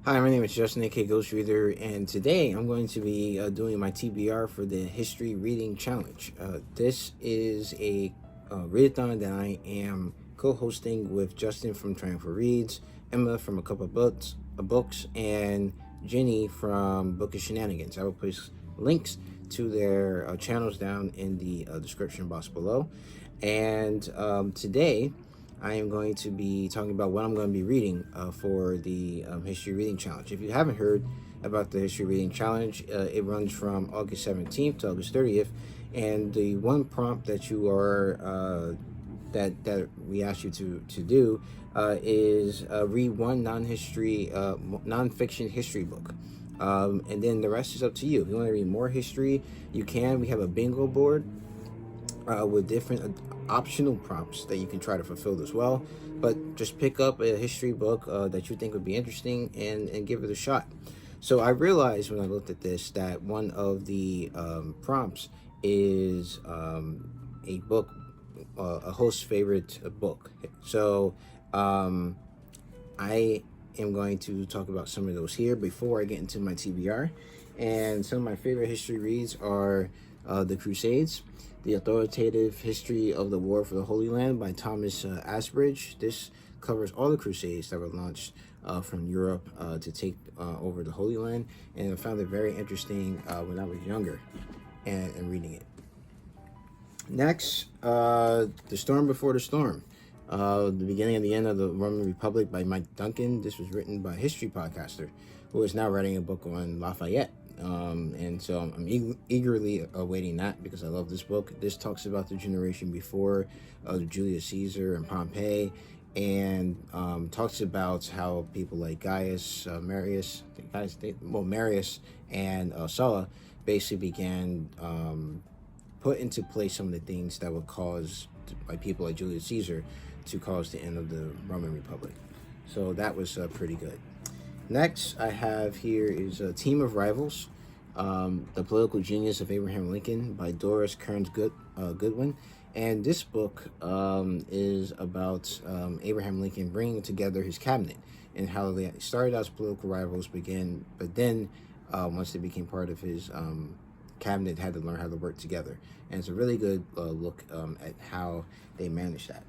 Hi, my name is Justin, aka Ghost Reader, and today I'm going to be doing my TBR for the History Reading Challenge. This is a readathon that I am co-hosting with Justin from Triumphant Reads, Emma from A Couple of Books, and Jenny from Book of Shenanigans. I will place links to their channels down in the description box below. And today, I am going to be talking about what I'm going to be reading for the History Reading Challenge. If you haven't heard about the History Reading Challenge, it runs from August 17th to August 30th, and the one prompt that you are that we ask you to do is read one nonfiction history book. And then the rest is up to you. If you want to read more history, you can. We have a bingo board with different optional prompts that you can try to fulfill as well. But just pick up a history book that you think would be interesting and give it a shot. So I realized when I looked at this that one of the prompts is a book, a host's favorite book. So I am going to talk about some of those here before I get into my TBR. And some of my favorite history reads are The Crusades, The Authoritative History of the War for the Holy Land by Thomas Asbridge. This covers all the Crusades that were launched from Europe to take over the Holy Land, and I found it very interesting when I was younger and reading it. Next, The Storm Before the Storm, the beginning and the end of the Roman Republic by Mike Duncan. This was written by a history podcaster who is now writing a book on Lafayette. And so I'm eagerly awaiting that because I love this book. This talks about the generation before Julius Caesar and Pompey, and talks about how people like Marius and Sulla basically began put into place some of the things that would cause, by people like Julius Caesar, to cause the end of the Roman Republic. So that was pretty good. Next, I have here is A Team of Rivals, The Political Genius of Abraham Lincoln by Doris Kearns Goodwin. And this book is about Abraham Lincoln bringing together his cabinet and how they started out as political rivals, but then once they became part of his cabinet, had to learn how to work together. And it's a really good look at how they managed that.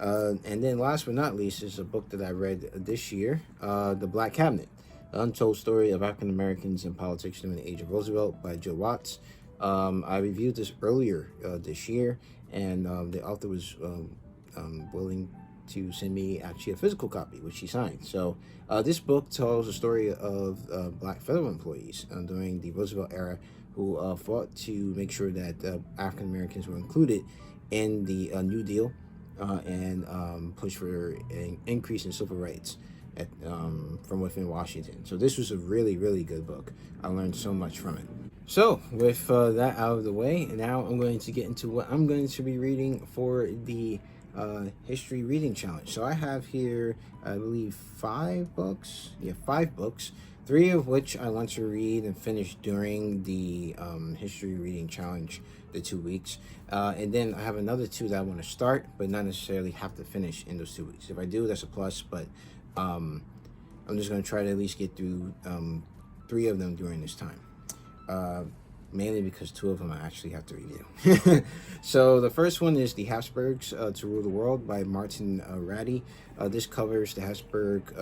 And then last but not least is a book that I read this year, The Black Cabinet, The Untold Story of African Americans in Politics During the Age of Roosevelt by Joe Watts. I reviewed this earlier this year, and the author was willing to send me actually a physical copy, which he signed. So this book tells the story of black federal employees during the Roosevelt era who fought to make sure that African Americans were included in the New Deal, and push for an increase in civil rights from within Washington. So this was a really, really good book. I learned so much from it. So with that out of the way, now I'm going to get into what I'm going to be reading for the History Reading Challenge. So I have here, I believe, 5 books. Yeah, 5 books. 3 of which I want to read and finish during the History Reading Challenge, the 2 weeks. And then I have another 2 that I want to start, but not necessarily have to finish in those 2 weeks. If I do, that's a plus, but I'm just going to try to at least get through 3 of them during this time. Mainly because 2 of them I actually have to review. So the first one is The Habsburgs to Rule the World by Martin Raddy. This covers the Habsburg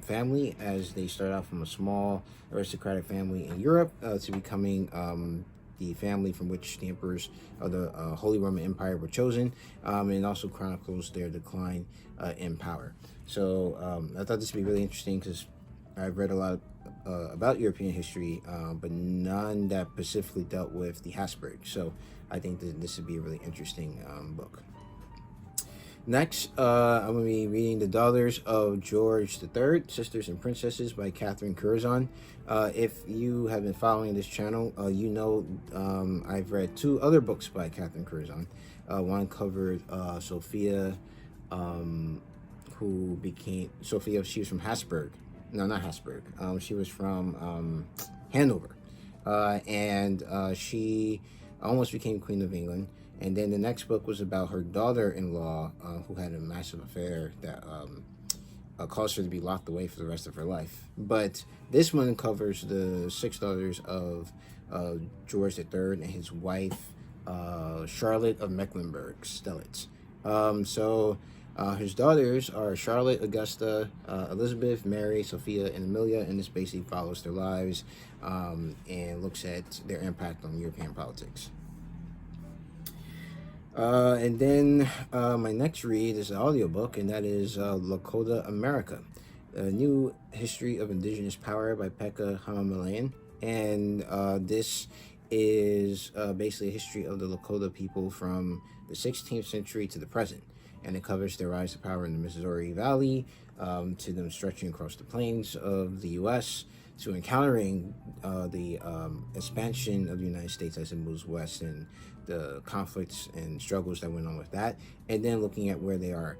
family as they start out from a small aristocratic family in Europe to becoming the family from which the emperors of the Holy Roman Empire were chosen, and also chronicles their decline in power. So I thought this would be really interesting because I've read a lot about European history, but none that specifically dealt with the Habsburgs. So I think that this would be a really interesting book. Next, I'm going to be reading The Daughters of George III, Sisters and Princesses by Catherine Curzon. If you have been following this channel, you know I've read 2 other books by Catherine Curzon. One covered Sophia, she was from Habsburg. No, not Habsburg. She was from Hanover. And she almost became Queen of England. And then the next book was about her daughter-in-law, who had a massive affair that caused her to be locked away for the rest of her life. But this one covers the 6 daughters of George III and his wife, Charlotte of Mecklenburg-Strelitz. His daughters are Charlotte, Augusta, Elizabeth, Mary, Sophia, and Amelia, and this basically follows their lives and looks at their impact on European politics. And then my next read is an audiobook, and that is Lakota America, A New History of Indigenous Power by Pekka Hamamalayan. And this is basically a history of the Lakota people from the 16th century to the present. And it covers their rise to power in the Missouri Valley, to them stretching across the plains of the U.S., to encountering the expansion of the United States as it moves west and the conflicts and struggles that went on with that, and then looking at where they are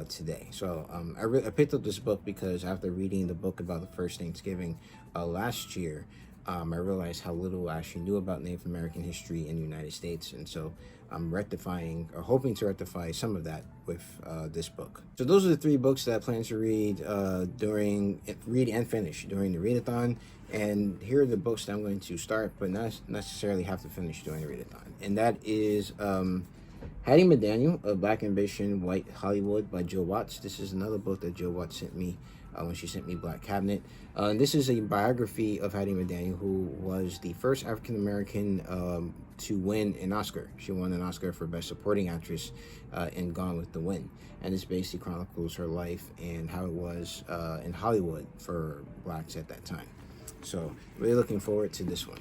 today. So I picked up this book because after reading the book about the first Thanksgiving last year, I realized how little I actually knew about Native American history in the United States, and so I'm hoping to rectify some of that with this book. So those are the 3 books that I plan to read read and finish during the readathon. And here are the books that I'm going to start, but not necessarily have to finish during the readathon. And that is Hattie McDaniel, of Black Ambition, White Hollywood by Jill Watts. This is another book that Jill Watts sent me when she sent me Black Cabinet. This is a biography of Hattie McDaniel, who was the first African-American to win an Oscar. She won an Oscar for Best Supporting Actress in Gone with the Wind. And this basically chronicles her life and how it was in Hollywood for blacks at that time. So really looking forward to this one.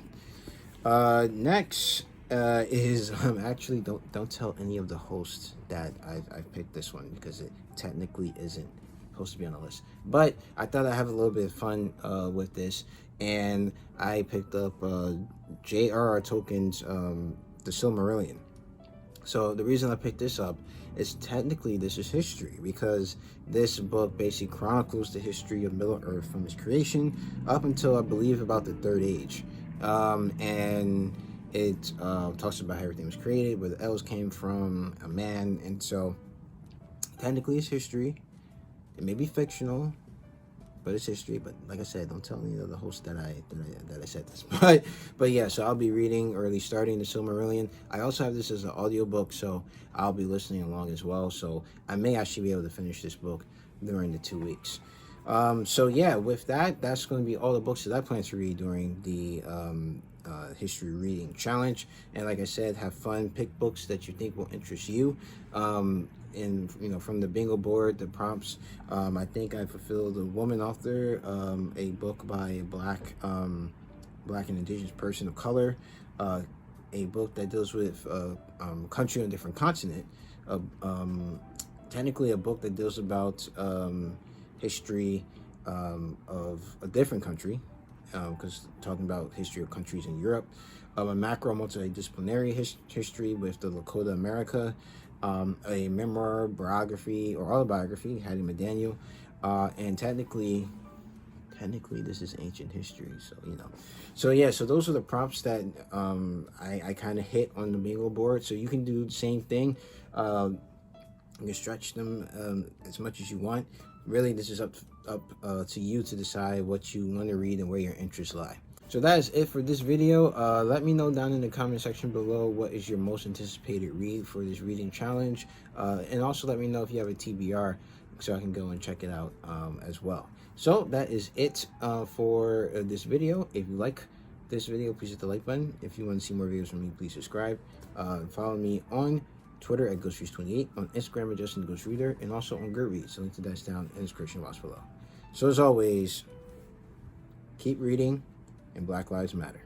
Next is actually don't tell any of the hosts that I've picked this one, because it technically isn't supposed to be on the list. But I thought I'd have a little bit of fun with this, and I picked up J.R.R. Tolkien's The Silmarillion. So the reason I picked this up is technically this is history, because this book basically chronicles the history of Middle Earth from its creation up until I believe about the Third Age. And it talks about how everything was created, where the elves came from, a man, and so technically it's history. It may be fictional, but it's history. But like I said, don't tell any of the hosts that I said this. But yeah, so I'll be reading, or at least starting, the Silmarillion. I also have this as an audiobook, so I'll be listening along as well. So I may actually be able to finish this book during the 2 weeks. So yeah, with that, that's going to be all the books that I plan to read during the history reading challenge. And like I said, have fun, pick books that you think will interest you. And from the bingo board, the prompts, I think I fulfilled a woman author, a book by a black and indigenous person of color, a book that deals with country on a different continent, technically a book that deals about history of a different country, because talking about history of countries in Europe, a macro multidisciplinary history with the Lakota America, a memoir, biography, or autobiography, Hattie McDaniel, and technically this is ancient history, so yeah, so those are the prompts that I kind of hit on the bingo board. So you can do the same thing. You can stretch them as much as you want. Really, this is up to you to decide what you want to read and where your interests lie. So that is it for this video. Let me know down in the comment section below what is your most anticipated read for this reading challenge, and also let me know if you have a TBR so I can go and check it out as well. So that is it for this video. If you like this video, please hit the like button. If you want to see more videos from me, please subscribe. Follow me on Twitter at GhostReads28, on Instagram at JustinGhostReader, and also on Goodreads. The link to that's down in the description box below. So as always, keep reading, and Black Lives Matter.